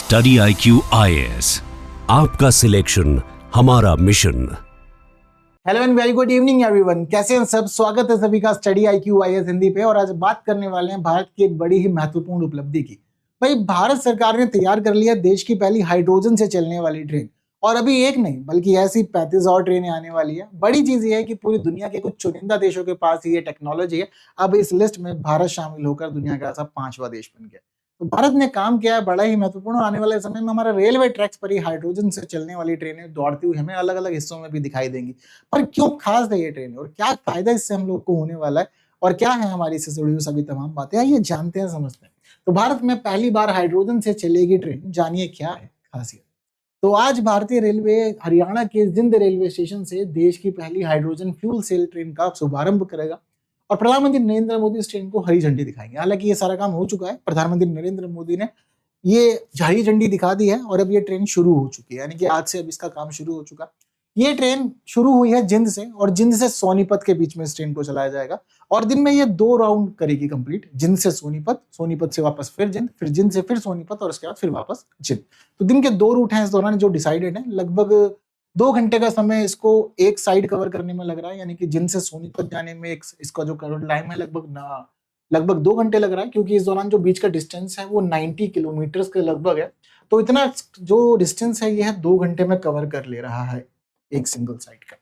Study IQ IAS, आपका selection हमारा mission. Hello and very good evening everyone. कैसे हैं सब? स्वागत है सभी का स्टडी IQ IAS हिंदी पे। और आज बात करने वाले हैं भारत की एक बड़ी ही महत्वपूर्ण उपलब्धि की। भाई, भारत सरकार ने तैयार कर लिया देश की पहली हाइड्रोजन से चलने वाली ट्रेन। और अभी एक नहीं बल्कि ऐसी 35 और ट्रेनें आने वाली है। बड़ी चीज ये है कि पूरी दुनिया के कुछ चुनिंदा देशों के पास ये टेक्नोलॉजी है। अब इस लिस्ट में भारत शामिल होकर दुनिया का ऐसा 5वां देश बन गया। तो भारत ने काम किया है बड़ा ही महत्वपूर्ण। आने वाले समय में हमारे रेलवे ट्रैक्स पर ही हाइड्रोजन से चलने वाली ट्रेनें दौड़ती हुई हमें अलग अलग हिस्सों में भी दिखाई देंगी। पर क्यों खास है ये ट्रेन और क्या फायदा इससे हम लोग को होने वाला है और क्या है हमारी इससे जुड़ी हुई सभी तमाम बातें, आइए जानते हैं, समझते हैं। तो भारत में पहली बार हाइड्रोजन से चलेगी ट्रेन, जानिए क्या है खासियत। तो आज भारतीय रेलवे हरियाणा के जिंद रेलवे स्टेशन से देश की पहली हाइड्रोजन फ्यूल सेल ट्रेन का शुभारंभ करेगा और प्रधानमंत्री नरेंद्र मोदी इस ट्रेन को हरी झंडी दिखाएंगे। हालांकि ये सारा काम हो चुका है, प्रधानमंत्री नरेंद्र मोदी ने ये हरी झंडी दिखा दी है और अब ये ट्रेन शुरू हो चुकी है, यानी कि आज से अब इसका काम शुरू हो चुका। ये ट्रेन शुरू हुई है जिंद से और जिंद से सोनीपत के बीच में इस ट्रेन को चलाया जाएगा और दिन में ये 2 राउंड करेगी कंप्लीट। जिंद से सोनीपत, सोनीपत से वापस फिर जिंद से फिर सोनीपत और उसके बाद फिर वापस जिंद। तो दिन के 2 रूट हैं इस दौरान जो डिसाइडेड है। लगभग 2 घंटे का समय इसको एक साइड कवर करने में लग रहा है, यानी कि जिंद से सोनीपत जाने में इसका जो करंट टाइम है लगभग 2 घंटे लग रहा है, क्योंकि इस दौरान जो बीच का डिस्टेंस है वो 90 किलोमीटर के लगभग है। तो इतना जो डिस्टेंस है यह 2 घंटे में कवर कर ले रहा है एक सिंगल साइड का।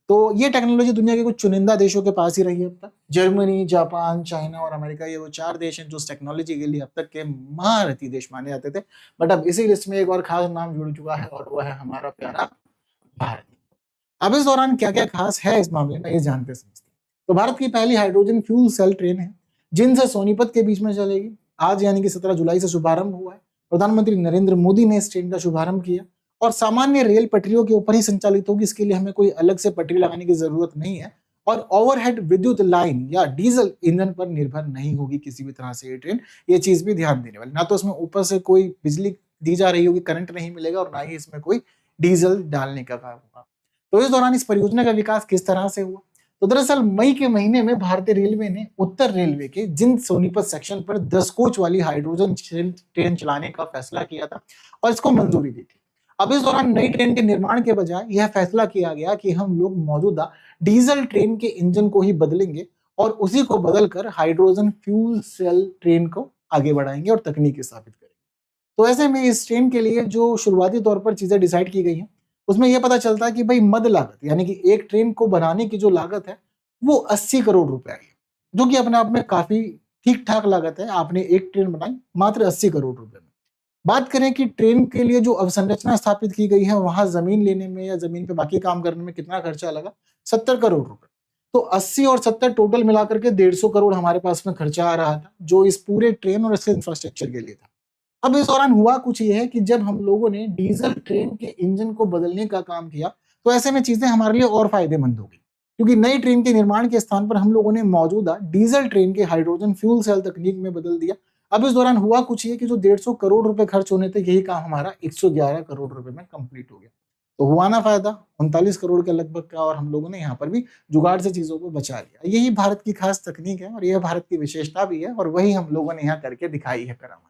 तो ये टेक्नोलॉजी दुनिया के कुछ चुनिंदा देशों के पास ही रही है अब तक। जर्मनी, जापान, चाइना और अमेरिका, ये वो 4 देश हैं जो इस टेक्नोलॉजी के लिए अब तक के महारथी देश माने जाते थे। बट अब इसी लिस्ट में एक और खास नाम जुड़ चुका है और वह है हमारा प्यारा भारत। अब इस दौरान क्या क्या खास है इस मामले में, ये जानते समझते हैं। तो भारत की पहली हाइड्रोजन फ्यूल सेल ट्रेन है, जिंद से सोनीपत के बीच में चलेगी। आज यानी कि 17 जुलाई से शुभारंभ हुआ है। प्रधानमंत्री नरेंद्र मोदी ने इस ट्रेन का शुभारंभ किया और सामान्य रेल पटरियों के ऊपर ही संचालित होगी। इसके लिए हमें कोई अलग से पटरी लगाने की जरूरत नहीं है और ओवरहेड विद्युत लाइन या डीजल ईंधन पर निर्भर नहीं होगी किसी भी तरह से ये ट्रेन। ये चीज भी ध्यान देने वाली, ना तो इसमें ऊपर से कोई बिजली दी जा रही होगी, करंट नहीं मिलेगा, और ना ही इसमें कोई डीजल डालने का काम होगा। तो इस दौरान इस परियोजना का विकास किस तरह से हुआ? तो दरअसल मई के महीने में भारतीय रेलवे ने उत्तर रेलवे के जिंद सोनीपत सेक्शन पर 10 कोच वाली हाइड्रोजन ट्रेन चलाने का फैसला किया था और इसको मंजूरी दी थी। अब इस दौरान नई ट्रेन के निर्माण के बजाय यह फैसला किया गया कि हम लोग मौजूदा डीजल ट्रेन के इंजन को ही बदलेंगे और उसी को बदलकर हाइड्रोजन फ्यूल सेल ट्रेन को आगे बढ़ाएंगे और तकनीक स्थापित करेंगे। तो ऐसे में इस ट्रेन के लिए जो शुरुआती तौर पर चीजें डिसाइड की गई हैं, उसमें यह पता चलता है कि भाई मद लागत, यानी कि एक ट्रेन को बनाने की जो लागत है वो 80 करोड़ रुपए आई, जो कि अपने आप में काफी ठीक ठाक लागत है। आपने एक ट्रेन बनाई मात्र 80 करोड़ रुपए में। बात करें कि ट्रेन के लिए जो अवसंरचना स्थापित की गई है, वहां जमीन लेने में या जमीन पे बाकी काम करने में कितना खर्चा लगा? 70 करोड़ रुपए। तो 80 और 70 टोटल मिलाकर के 150 करोड़ हमारे पास में खर्चा आ रहा था, जो इस पूरे ट्रेन और इसके इंफ्रास्ट्रक्चर के लिए था। अब इस दौरान हुआ कुछ ये है कि जब हम लोगों ने डीजल ट्रेन के इंजन को बदलने का काम किया, तो ऐसे में चीजें हमारे लिए और फायदेमंद हो गई, क्योंकि नई ट्रेन के निर्माण के स्थान पर हम लोगों ने मौजूदा डीजल ट्रेन के हाइड्रोजन फ्यूल सेल तकनीक में बदल दिया। अब इस दौरान हुआ कुछ ये कि जो 150 करोड़ रुपए खर्च होने थे, यही काम हमारा 111 करोड़ रुपए में कंप्लीट हो गया। तो हुआ ना फायदा 39 करोड़ के लगभग का, और हम लोगों ने यहाँ पर भी जुगाड़ से चीजों को बचा लिया। यही भारत की खास तकनीक है और यह भारत की विशेषता भी है और वही हम लोगों ने यहाँ करके दिखाई है करामात।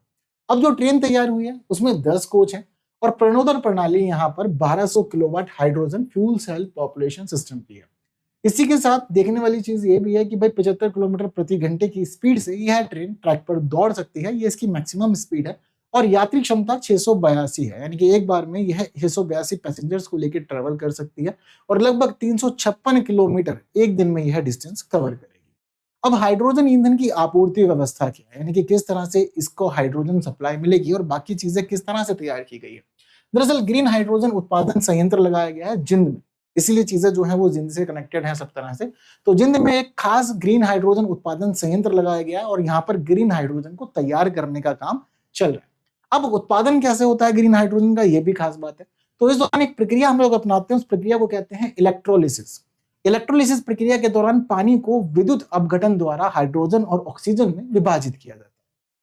अब जो ट्रेन तैयार हुई है उसमें 10 कोच हैं और प्रणोदन प्रणाली यहाँ पर 1200 kilowatt hydrogen fuel cell population system की है। इसी के साथ देखने वाली चीज ये भी है कि भाई 75 किलोमीटर प्रति घंटे की स्पीड से यह ट्रेन ट्रैक पर दौड़ सकती है। ये इसकी मैक्सिमम स्पीड है और यात्री क्षमता 682 है, यानी कि एक बार में यह 682 पैसेंजर्स को लेकर ट्रेवल कर सकती है और लगभग 356 किलोमीटर एक दिन में यह डिस्टेंस कवर करेगी। अब हाइड्रोजन ईंधन की आपूर्ति व्यवस्था क्या है, यानी कि किस तरह से इसको हाइड्रोजन सप्लाई मिलेगी और बाकी चीजें किस तरह से तैयार की गई है। दरअसल ग्रीन हाइड्रोजन उत्पादन संयंत्र लगाया गया है जिंद में, इसीलिए चीजें जो है वो जिंद से कनेक्टेड है सब तरह से। तो जिंद में एक खास ग्रीन हाइड्रोजन उत्पादन संयंत्र लगाया गया है और यहाँ पर ग्रीन हाइड्रोजन को तैयार करने का काम चल रहा है। अब उत्पादन कैसे होता है ग्रीन हाइड्रोजन का, ये भी खास बात है। तो इस दौरान एक प्रक्रिया हम लोग अपनाते हैं, उस प्रक्रिया को कहते हैं इलेक्ट्रोलिसिस। इलेक्ट्रोलिसिस प्रक्रिया के दौरान पानी को विद्युत अपघटन द्वारा हाइड्रोजन और ऑक्सीजन में विभाजित किया जाता है।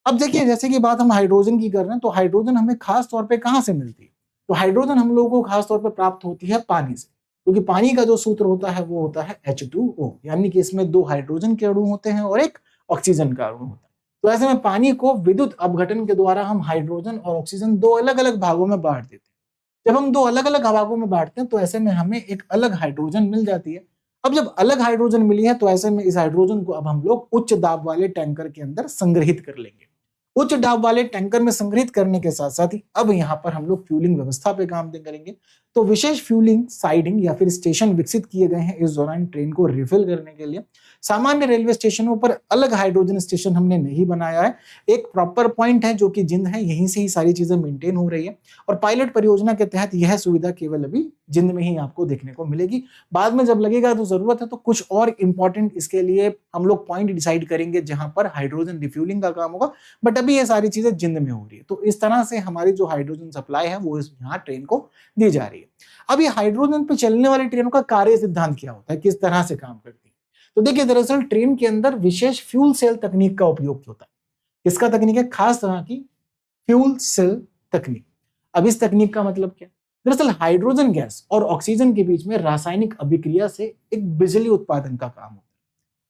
अब देखिए, जैसे कि बात हम हाइड्रोजन की कर रहे हैं, तो हाइड्रोजन हमें खास तौर पे कहाँ से मिलती है? तो हाइड्रोजन हम लोगों को खास तौर पर प्राप्त होती है पानी से, क्योंकि पानी का जो सूत्र होता है वो होता है H2O, यानी कि इसमें 2 हाइड्रोजन के अणु होते हैं और एक ऑक्सीजन का अणु होता है। तो ऐसे में पानी को विद्युत अपघटन के द्वारा हम हाइड्रोजन और ऑक्सीजन दो अलग अलग भागों में बांट देते हैं। जब हम दो अलग अलग भागों में बांटते हैं तो ऐसे में हमें एक अलग हाइड्रोजन मिल जाती है। अब जब अलग हाइड्रोजन मिली है तो ऐसे में इस हाइड्रोजन को अब हम लोग उच्च दाब वाले टैंकर के अंदर संग्रहित कर लेंगे। उच्च दाब वाले टैंकर में संग्रहित करने के साथ साथ ही अब यहाँ पर हम लोग फ्यूलिंग व्यवस्था पे काम करेंगे। तो विशेष फ्यूलिंग साइडिंग या फिर स्टेशन विकसित किए गए हैं इस दौरान ट्रेन को रिफिल करने के लिए। सामान्य रेलवे स्टेशनों पर अलग हाइड्रोजन स्टेशन हमने नहीं बनाया है। एक प्रॉपर पॉइंट है जो कि जिंद है, यहीं से ही सारी चीजें मेंटेन हो रही है और पायलट परियोजना के तहत यह सुविधा केवल अभी जिंद में ही आपको देखने को मिलेगी। बाद में जब लगेगा तो जरूरत है तो कुछ और इंपॉर्टेंट इसके लिए हम लोग पॉइंट डिसाइड करेंगे जहां पर हाइड्रोजन रिफ्यूलिंग का काम होगा, बट अभी ये सारी चीजें जिंद में हो रही है। तो इस तरह से हमारी जो हाइड्रोजन सप्लाई है वो यहाँ ट्रेन को दी जा रही है। अब ये हाइड्रोजन पे चलने वाली ट्रेनों का कार्य सिद्धांत क्या होता है, किस तरह से काम करती है? तो देखिए, दरअसल ट्रेन के अंदर विशेष फ्यूल सेल तकनीक का उपयोग होता है। किसका तकनीक है? खास तरह की फ्यूल सेल तकनीक। अब इस तकनीक का मतलब क्या? दरअसल हाइड्रोजन गैस और ऑक्सीजन के बीच में रासायनिक अभिक्रिया से एक बिजली उत्पादन का काम होता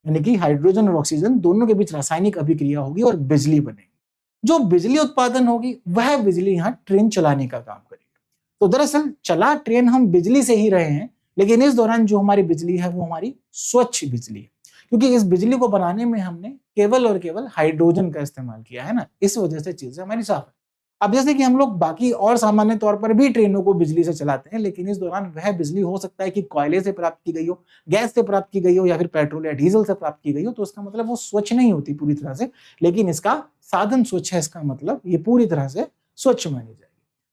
है। यानी कि हाइड्रोजन और ऑक्सीजन दोनों के बीच रासायनिक अभिक्रिया होगी और बिजली बनेगी। जो बिजली उत्पादन होगी वह बिजली यहाँ ट्रेन चलाने का काम करेगी। तो दरअसल चला ट्रेन हम बिजली से ही रहे हैं, लेकिन इस दौरान जो हमारी बिजली है वो हमारी स्वच्छ बिजली है, क्योंकि इस बिजली को बनाने में हमने केवल और केवल हाइड्रोजन का इस्तेमाल किया है ना, इस वजह से चीजें हमारी साफ है। अब जैसे कि हम लोग बाकी और सामान्य तौर पर भी ट्रेनों को बिजली से चलाते हैं, लेकिन इस दौरान वह बिजली हो सकता है कि कोयले से प्राप्त की गई हो, गैस से प्राप्त की गई हो या फिर पेट्रोल या डीजल से प्राप्त की गई हो। तो इसका मतलब वो स्वच्छ नहीं होती पूरी तरह से, लेकिन इसका साधन स्वच्छ है, इसका मतलब ये पूरी तरह से स्वच्छ मानी जाएगी।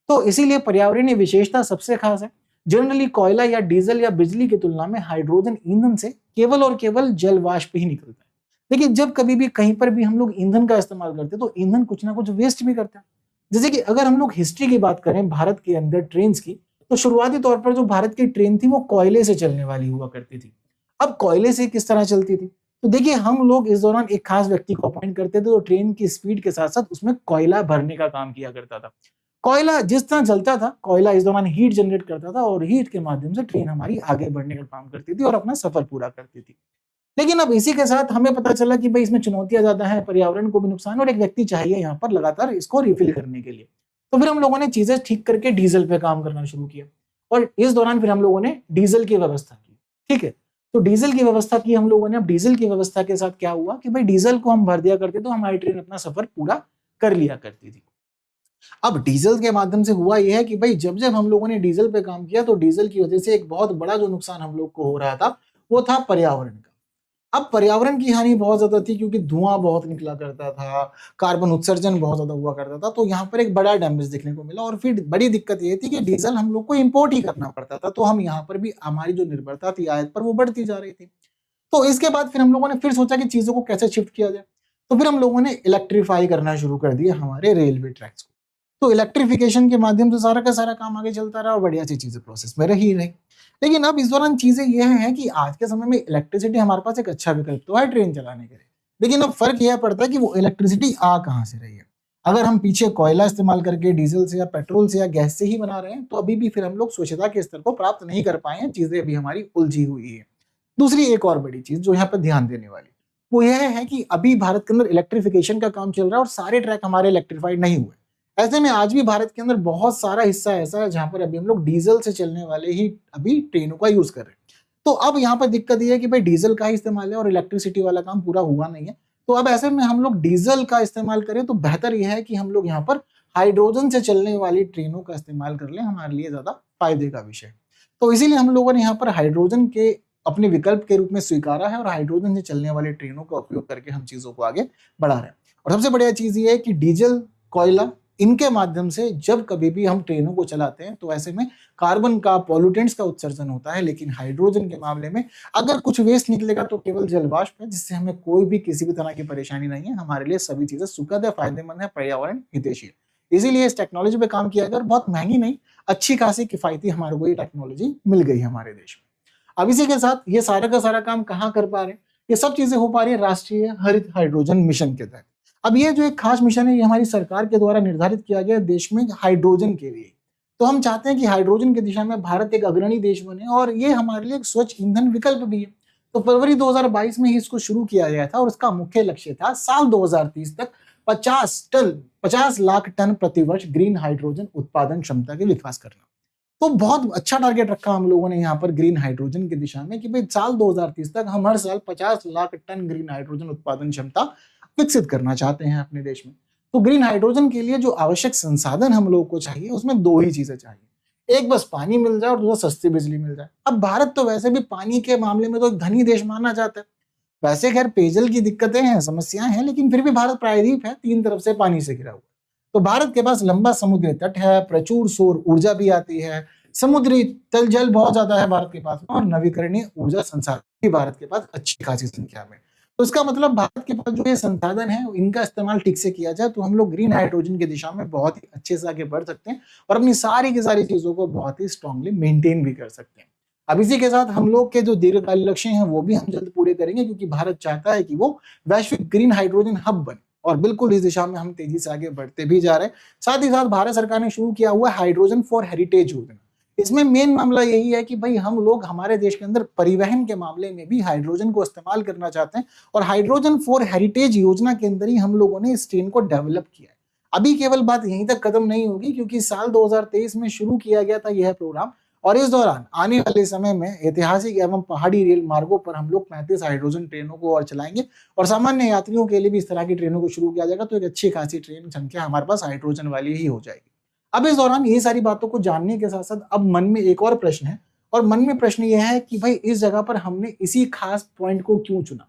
तो इसीलिए पर्यावरणीय विशेषता सबसे खास है। जनरली कोयला या डीजल या बिजली की तुलना में हाइड्रोजन ईंधन से केवल और केवल जल वाष्प ही निकलता है। देखिए, जब कभी भी कहीं पर भी हम लोग ईंधन का इस्तेमाल करते हैं तो ईंधन कुछ ना कुछ वेस्ट भी करता है। जैसे कि अगर हम लोग हिस्ट्री की बात करें भारत के अंदर ट्रेन की, तो शुरुआती तौर पर जो भारत की ट्रेन थी वो कोयले से चलने वाली हुआ करती थी। अब कोयले से किस तरह चलती थी? तो देखिए, हम लोग इस दौरान एक खास व्यक्ति को अपॉइंट करते थे तो ट्रेन की स्पीड के साथ साथ उसमें कोयला भरने का काम किया करता था। कोयला जिस तरह जलता था, कोयला इस दौरान हीट जनरेट करता था और हीट के माध्यम से ट्रेन हमारी आगे बढ़ने का काम करती थी और अपना सफर पूरा करती थी। लेकिन अब इसी के साथ हमें पता चला कि भाई इसमें चुनौतियां ज्यादा हैं, पर्यावरण को भी नुकसान और एक व्यक्ति चाहिए यहाँ पर लगातार इसको रिफिल करने के लिए। तो फिर हम लोगों ने चीजें ठीक करके डीजल पे काम करना शुरू किया और इस दौरान फिर हम लोगों ने डीजल की व्यवस्था की। ठीक है, तो डीजल की व्यवस्था की हम लोगों ने। अब डीजल की व्यवस्था के साथ क्या हुआ कि भाई डीजल को हम भर दिया करते तो हमारी ट्रेन अपना सफर पूरा कर लिया करती थी। अब डीजल के माध्यम से हुआ यह है कि भाई जब जब हम लोगों ने डीजल पे काम किया तो डीजल की वजह से एक बहुत बड़ा जो नुकसान हम लोग को हो रहा था वो था पर्यावरण का। अब पर्यावरण की हानि बहुत ज्यादा थी क्योंकि धुआं बहुत निकला करता था, कार्बन उत्सर्जन बहुत ज्यादा हुआ करता था, तो यहाँ पर एक बड़ा डैमेज देखने को मिला। और फिर बड़ी दिक्कत ये थी कि डीजल हम लोग को इम्पोर्ट ही करना पड़ता था, तो हम यहाँ पर भी हमारी जो निर्भरता थी आयात पर वो बढ़ती जा रही थी। तो इसके बाद फिर हम लोगों ने फिर सोचा कि चीजों को कैसे शिफ्ट किया जाए, तो फिर हम लोगों ने इलेक्ट्रीफाई करना शुरू कर दिया हमारे रेलवे ट्रैक्स को। तो इलेक्ट्रिफिकेशन के माध्यम से सारा का सारा काम आगे चलता रहा और बढ़िया सी चीजें प्रोसेस में रही। लेकिन अब इस दौरान चीजें यह हैं कि आज के समय में इलेक्ट्रिसिटी हमारे पास एक अच्छा विकल्प तो है ट्रेन चलाने के लिए, लेकिन अब फर्क यह पड़ता है कि वो इलेक्ट्रिसिटी आ कहाँ से रही है। अगर हम पीछे कोयला इस्तेमाल करके डीजल से या पेट्रोल से या गैस से ही बना रहे हैं तो अभी भी फिर हम लोग स्वच्छता के स्तर को प्राप्त नहीं कर पाए हैं, चीजें अभी हमारी उलझी हुई है। दूसरी एक और बड़ी चीज जो यहाँ पर ध्यान देने वाली वो यह है कि अभी भारत के अंदर इलेक्ट्रिफिकेशन का काम चल रहा है और सारे ट्रैक हमारे इलेक्ट्रीफाइड नहीं हुए। ऐसे में आज भी भारत के अंदर बहुत सारा हिस्सा ऐसा है जहां पर अभी हम लोग डीजल से चलने वाले ही अभी ट्रेनों का यूज कर रहे हैं। तो अब यहाँ पर दिक्कत यह है कि भाई डीजल का ही इस्तेमाल है और इलेक्ट्रिसिटी वाला काम पूरा हुआ नहीं है। तो अब ऐसे में हम लोग डीजल का इस्तेमाल करें तो बेहतर यह है कि हम लोग यहाँ पर हाइड्रोजन से चलने वाली ट्रेनों का इस्तेमाल कर लें, हमारे लिए ज्यादा फायदे का विषय। तो इसीलिए हम लोगों ने यहाँ पर हाइड्रोजन के अपने विकल्प के रूप में स्वीकारा है और हाइड्रोजन से चलने वाली ट्रेनों का उपयोग करके हम चीजों को आगे बढ़ा रहे हैं। और सबसे बढ़िया चीज ये है कि डीजल, कोयला, इनके माध्यम से जब कभी भी हम ट्रेनों को चलाते हैं तो ऐसे में कार्बन का, पॉल्यूटेंट्स का उत्सर्जन होता है, लेकिन हाइड्रोजन के मामले में अगर कुछ वेस्ट निकलेगा तो केवल जल वाष्प है, जिससे हमें कोई भी किसी भी तरह की परेशानी नहीं है। हमारे लिए सभी चीजें सुखद है, फायदेमंद है, पर्यावरण हितैषी है। इसीलिए इस टेक्नोलॉजी पे काम किया गया और बहुत महंगी नहीं, अच्छी खासी किफायती हमारे को ये टेक्नोलॉजी मिल गई हमारे देश में। अब इसी के साथ ये सारा का सारा काम कहाँ कर पा रहे हैं? ये सब चीजें हो पा रही है राष्ट्रीय हरित हाइड्रोजन मिशन के तहत। अब ये जो एक खास मिशन है ये हमारी सरकार के द्वारा निर्धारित किया गया देश में हाइड्रोजन के लिए। तो हम चाहते हैं कि हाइड्रोजन की दिशा में भारत एक अग्रणी देश बने और ये हमारे लिए एक स्वच्छ ईंधन विकल्प भी है। तो फरवरी 2022 में ही इसको शुरू किया गया था और उसका मुख्य लक्ष्य था साल 2030 तक 50 लाख टन प्रतिवर्ष ग्रीन हाइड्रोजन उत्पादन क्षमता के विकास करना। तो बहुत अच्छा टारगेट रखा हम लोगों ने यहाँ पर ग्रीन हाइड्रोजन की दिशा में कि भाई साल 2030 तक हम हर साल 50 लाख टन ग्रीन हाइड्रोजन उत्पादन क्षमता विकसित करना चाहते हैं अपने देश में। तो ग्रीन हाइड्रोजन के लिए जो आवश्यक संसाधन हम लोगों को चाहिए उसमें दो ही चीजें चाहिए, एक बस पानी मिल जाए और दूसरा सस्ती बिजली मिल जाए। अब भारत तो वैसे भी पानी के मामले में तो एक धनी देश माना जाता है। वैसे खैर पेयजल की दिक्कतें हैं, समस्याएं हैं, लेकिन फिर भी भारत प्रायद्वीप है, तीन तरफ से पानी से घिरा हुआ। तो भारत के पास लंबा समुद्री तट है, प्रचुर सौर ऊर्जा भी आती है, समुद्री तल जल बहुत ज्यादा है भारत के पास, और नवीकरणीय ऊर्जा संसाधन भी भारत के पास अच्छी खासी संख्या में। तो इसका मतलब भारत के पास जो ये संसाधन है इनका इस्तेमाल ठीक से किया जाए तो हम लोग ग्रीन हाइड्रोजन की दिशा में बहुत ही अच्छे से आगे बढ़ सकते हैं और अपनी सारी की सारी चीजों को बहुत ही स्ट्रांगली मेंटेन भी कर सकते हैं। अब इसी के साथ हम लोग के जो दीर्घकालिक लक्ष्य हैं वो भी हम जल्द पूरे करेंगे, क्योंकि भारत चाहता है कि वो वैश्विक ग्रीन हाइड्रोजन हब बने और बिल्कुल इस दिशा में हम तेजी से आगे बढ़ते भी जा रहे हैं। साथ ही साथ भारत सरकार ने शुरू किया हुआ हाइड्रोजन फॉर हेरिटेज योजना। इसमें मेन मामला यही है कि भाई हम लोग हमारे देश के अंदर परिवहन के मामले में भी हाइड्रोजन को इस्तेमाल करना चाहते हैं और हाइड्रोजन फॉर हेरिटेज योजना के अंदर ही हम लोगों ने इस ट्रेन को डेवलप किया है। अभी केवल बात यहीं तक खत्म नहीं होगी, क्योंकि साल 2023 में शुरू किया गया था यह प्रोग्राम और इस दौरान आने वाले समय में ऐतिहासिक एवं पहाड़ी रेल मार्गों पर हम लोग 35 हाइड्रोजन ट्रेनों को और चलाएंगे और सामान्य यात्रियों के लिए भी इस तरह की ट्रेनों को शुरू किया जाएगा। तो एक अच्छी खासी ट्रेन संख्या हमारे पास हाइड्रोजन वाली ही हो जाएगी। अब इस दौरान ये सारी बातों को जानने के साथ साथ अब मन में एक और प्रश्न है, और मन में प्रश्न यह है कि भाई इस जगह पर हमने इसी खास पॉइंट को क्यों चुना,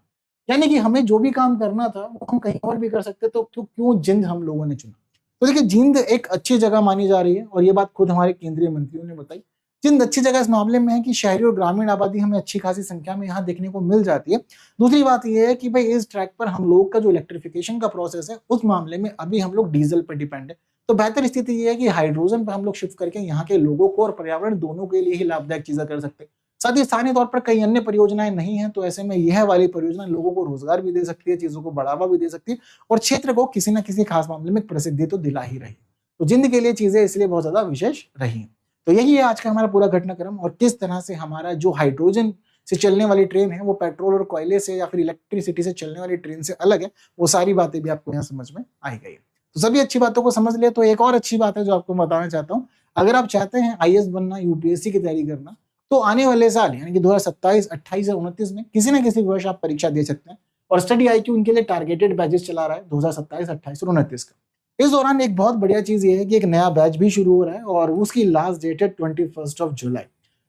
यानी कि हमें जो भी काम करना था वो हम कहीं और भी कर सकते, तो क्यों जिंद हम लोगों ने चुना। तो देखिए, जिंद एक अच्छी जगह मानी जा रही है और ये बात खुद हमारे केंद्रीय मंत्रियों ने बताई। जिंद अच्छी जगह इस मामले में है कि शहरी और ग्रामीण आबादी हमें अच्छी खासी संख्या में यहाँ देखने को मिल जाती है। दूसरी बात यह है कि भाई इस ट्रैक पर हम लोग का जो इलेक्ट्रिफिकेशन का प्रोसेस है उस मामले में अभी हम लोग डीजल पर डिपेंड है। तो बेहतर स्थिति ये है कि हाइड्रोजन पर हम लोग शिफ्ट करके यहाँ के लोगों को और पर्यावरण दोनों के लिए ही लाभदायक चीजें कर सकते हैं। साथ ही स्थानीय तौर पर कई अन्य परियोजनाएं नहीं है, तो ऐसे में यह वाली परियोजना लोगों को रोजगार भी दे सकती है, चीजों को बढ़ावा भी दे सकती है और क्षेत्र को किसी न किसी खास मामले में प्रसिद्धि तो दिला ही रही। तो जिंद के लिए चीजें इसलिए बहुत ज्यादा विशेष रही। तो यही है आज का हमारा पूरा घटनाक्रम और किस तरह से हमारा जो हाइड्रोजन से चलने वाली ट्रेन है वो पेट्रोल और कोयले से या फिर इलेक्ट्रिसिटी से चलने वाली ट्रेन से अलग है, वो सारी बातें भी आपको यहाँ समझ में आई गई। तो सभी अच्छी बातों को समझ लिया। तो एक और अच्छी बात है जो आपको बताना चाहता हूँ, अगर आप चाहते हैं आईएएस बनना, यूपीएससी की तैयारी करना, तो आने वाले साल यानी कि 2027, 28 और 29 में किसी न किसी वर्ष आप परीक्षा दे सकते हैं और स्टडी आईक्यू इनके लिए टारगेटेड बैचेस चला रहा है 2027, 28 और 29 का। इस दौरान एक बहुत बढ़िया चीज ये है कि एक नया बैच भी शुरू हो रहा है और उसकी लास्ट डेट है 21 जुलाई।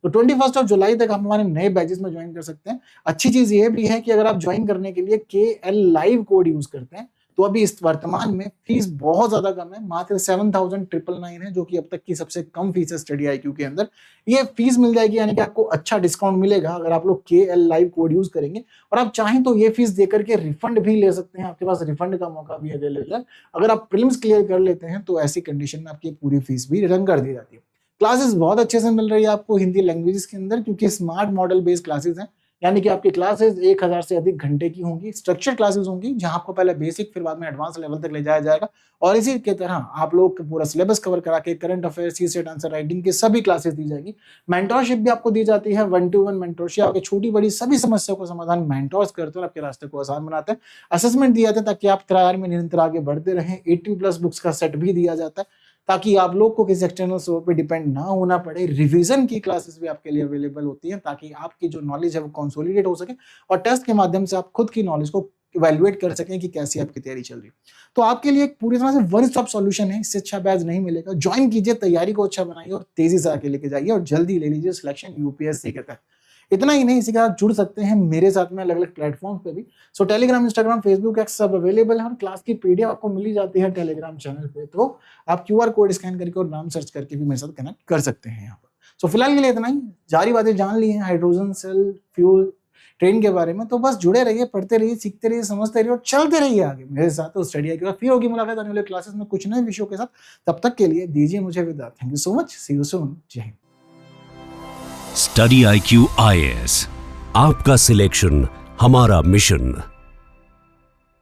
तो 21 जुलाई तक हम हमारे नए बैचेस में ज्वाइन कर सकते हैं। अच्छी चीज ये भी है कि अगर आप ज्वाइन करने के लिए KL लाइव कोड यूज करते हैं तो अभी इस वर्तमान में फीस बहुत ज्यादा कम है, मात्र 7,999 है, जो कि अब तक की सबसे कम फीस है स्टडी आईक्यू के अंदर। ये फीस मिल जाएगी, यानी कि आपको अच्छा डिस्काउंट मिलेगा अगर आप लोग KL लाइव कोड यूज करेंगे और आप चाहें तो ये फीस देकर के रिफंड भी ले सकते हैं। आपके पास रिफंड का मौका भी अवेलेबल है। अगर आप प्रीलिम्स क्लियर कर लेते हैं तो ऐसी कंडीशन में आपकी पूरी फीस भी रिटर्न कर दी जाती है। क्लासेस बहुत अच्छे से मिल रही है आपको हिंदी लैंग्वेजेस के अंदर, क्योंकि स्मार्ट मॉडल बेस्ड क्लासेस हैं, यानी कि आपकी क्लासेस 1000 से अधिक घंटे की होंगी। स्ट्रक्चर क्लासेस होंगी जहां आपको पहले बेसिक फिर बाद में एडवांस लेवल तक ले जाया जाएगा और इसी के तरह आप लोग का पूरा सिलेबस कवर करा के current affairs, CSAT answer writing की सभी क्लासेस दी जाएगी। मेंटरशिप भी आपको दी जाती है, 1-to-1 मेंटरशिप, आपकी छोटी बड़ी सभी समस्याओं को समाधान मेंटर्स करते हैं और आपके रास्ते को आसान बनाते हैं। असेसमेंट दिया जाता है ताकि आप तैयार में निरंतर आगे बढ़ते रहें। 80+ बुक्स का सेट भी दिया जाता है ताकि आप लोग को किसी एक्सटर्नल सोर्स पे डिपेंड ना होना पड़े। रिवीजन की क्लासेस भी आपके लिए अवेलेबल होती हैं ताकि आपकी जो नॉलेज है वो कंसोलिडेट हो सके और टेस्ट के माध्यम से आप खुद की नॉलेज को इवैल्यूएट कर सकें कि कैसी आपकी तैयारी चल रही है। तो आपके लिए एक पूरी तरह से वन स्टॉप सॉल्यूशन है, इससे अच्छा बैच नहीं मिलेगा। ज्वाइन कीजिए, तैयारी को अच्छा बनाइए और तेजी से आगे लेके जाइए और जल्दी ले लीजिए सिलेक्शन यूपीएससी के तहत। इतना ही नहीं, इसी के साथ जुड़ सकते हैं मेरे साथ में अलग अलग प्लेटफॉर्म पे भी। सो टेलीग्राम, इंस्टाग्राम, फेसबुक, एक्स सब अवेलेबल है और क्लास की पीडीएफ आपको मिली जाती है टेलीग्राम चैनल पे। तो आप QR कोड स्कैन करके और नाम सर्च करके भी मेरे साथ कनेक्ट कर सकते हैं यहाँ पर। सो फिलहाल के लिए इतना ही। जारी बातें जान ली हैं हाइड्रोजन सेल फ्यूल ट्रेन के बारे में, तो बस जुड़े रहिए, पढ़ते रहिए, सीखते रहिए, समझते रहिए और चलते रहिए आगे मेरे साथ। तो स्टडी आईक्यू फिर होगी मुलाकात आने वाले क्लासेस में कुछ नए विषयों के साथ। तब तक के लिए दीजिए मुझे विदा। Thank you so much. See you soon. जय हिंद। स्टडी IQ IAS, आपका सिलेक्शन हमारा मिशन।